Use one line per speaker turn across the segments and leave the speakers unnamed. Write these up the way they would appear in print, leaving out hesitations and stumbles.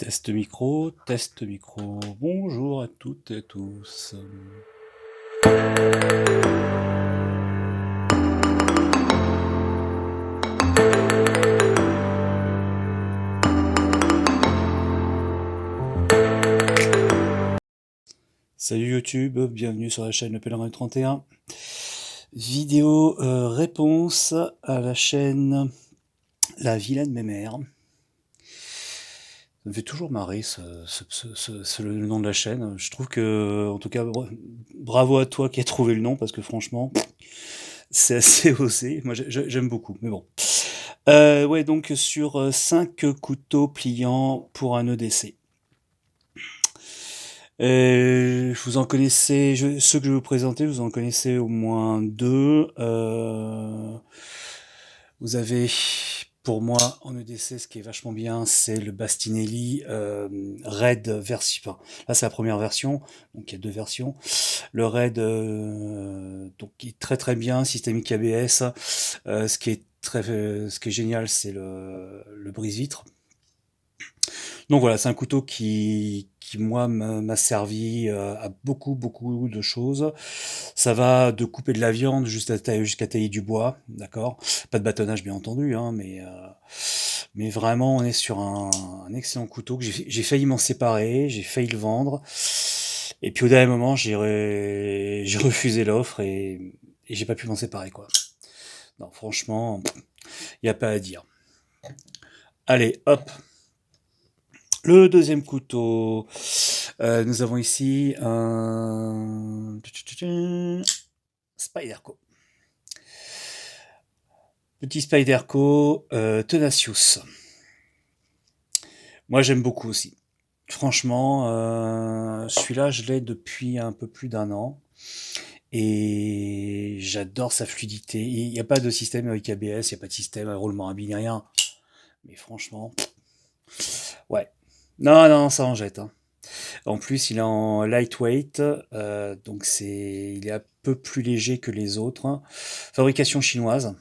Test micro, bonjour à toutes et à tous. Salut YouTube, bienvenue sur la chaîne Le Pèlerin du 31. Vidéo réponse à la chaîne La Vilaine Mémère. Ça me fait toujours marrer le nom de la chaîne. Je trouve que, en tout cas, bravo à toi qui as trouvé le nom, parce que franchement, c'est assez osé. Moi, j'aime beaucoup, mais bon. Ouais, donc sur 5 couteaux pliants pour un EDC. Vous en connaissez, ceux que je vais vous présenter, vous en connaissez au moins deux. Vous avez, pour moi, en EDC, ce qui est vachement bien, c'est le Bastinelli Red version. Enfin, là, c'est la première version, donc il y a deux versions. Le Red, donc, qui est très très bien, systémique ABS. Ce qui est génial, c'est le brise-vitre. Donc voilà, c'est un couteau qui moi, m'a servi à beaucoup, beaucoup de choses. Ça va de couper de la viande jusqu'à tailler du bois, d'accord? Pas de bâtonnage, bien entendu, hein, mais vraiment, on est sur un excellent couteau que j'ai failli m'en séparer, j'ai failli le vendre. Et puis au dernier moment, j'ai refusé l'offre et j'ai pas pu m'en séparer, quoi. Non, franchement, il n'y a pas à dire. Allez, hop. Le deuxième couteau, nous avons ici un Spyderco. Petit Spyderco Tenacious. Moi j'aime beaucoup aussi. Franchement, celui-là je l'ai depuis un peu plus d'un an. Et j'adore sa fluidité. Il n'y a pas de système avec ABS, il n'y a pas de système à roulement à billes, rien. Mais franchement, ouais. Non, non, ça en jette, hein. En plus, il est en lightweight, donc il est un peu plus léger que les autres, hein. Fabrication chinoise.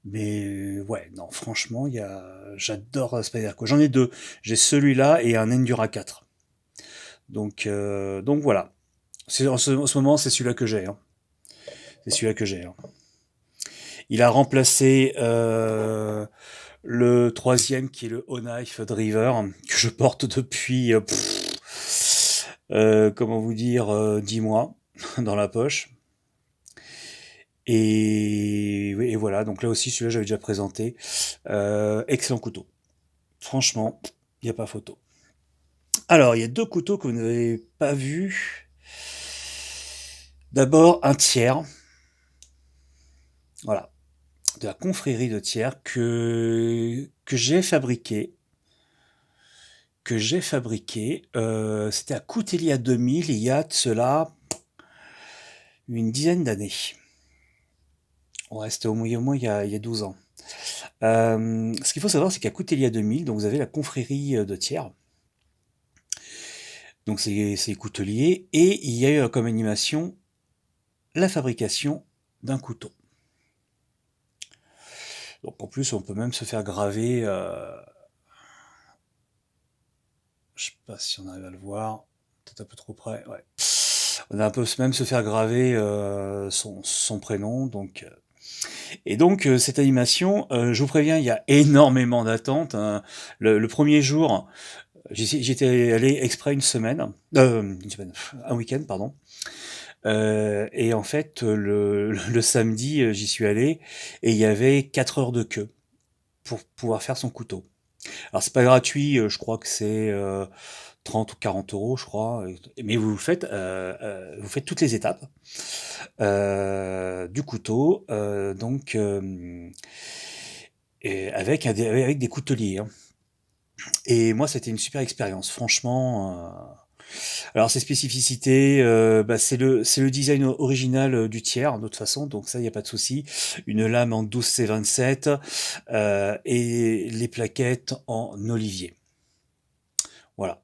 Mais ouais, non, franchement, j'adore Spyderco. J'en ai deux. J'ai celui-là et un Endura 4. Donc voilà. En ce moment, c'est celui-là que j'ai, hein. C'est celui-là que j'ai, hein. Il a remplacé le troisième qui est le O-Knife Driver que je porte depuis, comment vous dire, 10 mois dans la poche. Et voilà, donc là aussi, celui-là, j'avais déjà présenté. Excellent couteau. Franchement, il n'y a pas photo. Alors, il y a deux couteaux que vous n'avez pas vus. D'abord, un tiers. Voilà. De la confrérie de tiers que j'ai fabriqué. C'était à Coutelia 2000, il y a de cela une dizaine d'années. Ouais, c'était au moins il y a 12 ans. Ce qu'il faut savoir, c'est qu'à Coutelia 2000, donc vous avez la confrérie de tiers. Donc c'est coutelier. Et il y a eu comme animation la fabrication d'un couteau. Donc en plus, on peut même se faire graver. Je sais pas si on arrive à le voir. Peut-être un peu trop près. Ouais. On peut même se faire graver son prénom. Et donc, cette animation, je vous préviens, il y a énormément d'attentes, hein. Le premier jour, j'étais allé exprès un week-end, pardon. Et en fait, le samedi, j'y suis allé et il y avait 4 heures de queue pour pouvoir faire son couteau. Alors c'est pas gratuit, je crois que c'est 30 ou 40 euros, je crois. Mais vous faites toutes les étapes du couteau, et avec des couteliers, hein. Et moi, c'était une super expérience, franchement. Alors, ses spécificités, bah, c'est le design original du tiers, de toute façon, donc ça, il n'y a pas de souci. Une lame en 12C27 et les plaquettes en olivier. Voilà.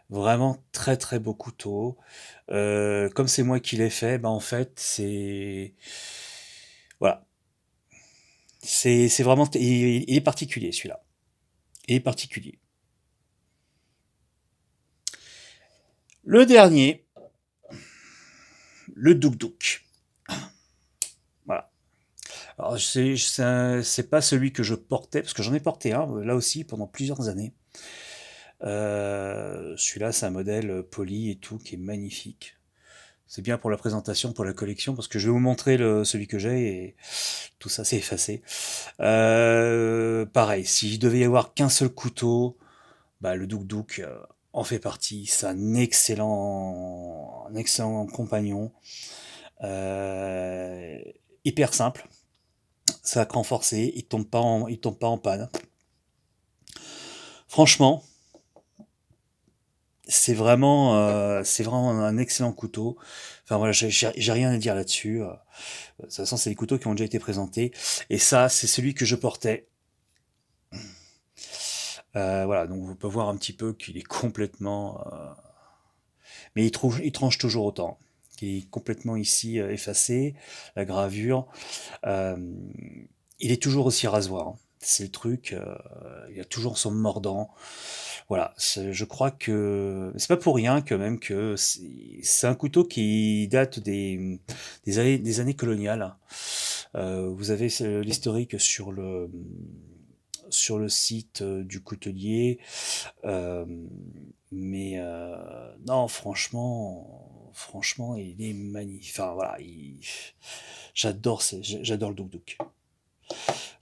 Vraiment très très beau couteau. Comme c'est moi qui l'ai fait, bah en fait, c'est... Voilà. C'est vraiment, il est particulier celui-là. Il est particulier. Le dernier, le Douk Douk. Voilà. Alors c'est pas celui que je portais, parce que j'en ai porté un, là aussi, pendant plusieurs années. Celui-là, c'est un modèle poli et tout, qui est magnifique. C'est bien pour la présentation, pour la collection, parce que je vais vous montrer celui que j'ai et tout ça c'est effacé. Pareil, si je devais y avoir qu'un seul couteau, bah, le Douk Douk en fait partie. C'est un excellent compagnon. Euh, Hyper simple, ça a renforcé, il tombe pas en panne. Franchement, c'est vraiment un excellent couteau. Enfin voilà, j'ai rien à dire là-dessus. De toute façon, c'est des couteaux qui ont déjà été présentés. Et ça, c'est celui que je portais. Voilà, donc vous pouvez voir un petit peu qu'il est complètement... mais il tranche toujours autant. Il est complètement ici effacé, la gravure. Euh, il est toujours aussi rasoir, hein. C'est le truc, il a toujours son mordant. Voilà, je crois que c'est pas pour rien que même que c'est un couteau qui date des années coloniales. Vous avez l'historique sur le site du coutelier. Euh, mais non, franchement, il est magnifique. Enfin voilà, j'adore le Douk Douk.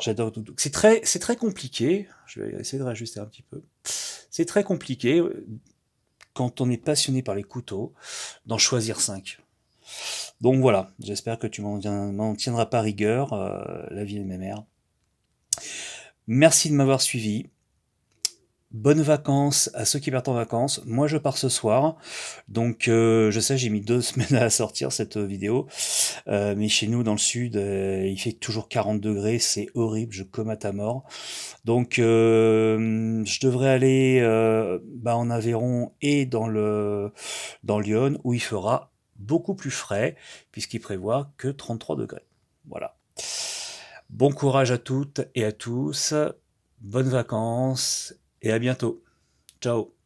J'adore le Douk Douk. C'est très compliqué. Je vais essayer de rajuster un petit peu. C'est très compliqué quand on est passionné par les couteaux d'en choisir 5. Donc voilà, j'espère que tu m'en tiendras pas rigueur, la vie de mes mères. Merci de m'avoir suivi. Bonnes vacances à ceux qui partent en vacances. Moi, je pars ce soir. Donc, je sais, j'ai mis 2 semaines à sortir cette vidéo. Mais chez nous, dans le sud, il fait toujours 40 degrés. C'est horrible. Je comate à mort. Donc, je devrais aller bah, en Aveyron et dans Lyon, où il fera beaucoup plus frais, puisqu'il prévoit que 33 degrés. Voilà. Bon courage à toutes et à tous. Bonnes vacances et à bientôt. Ciao.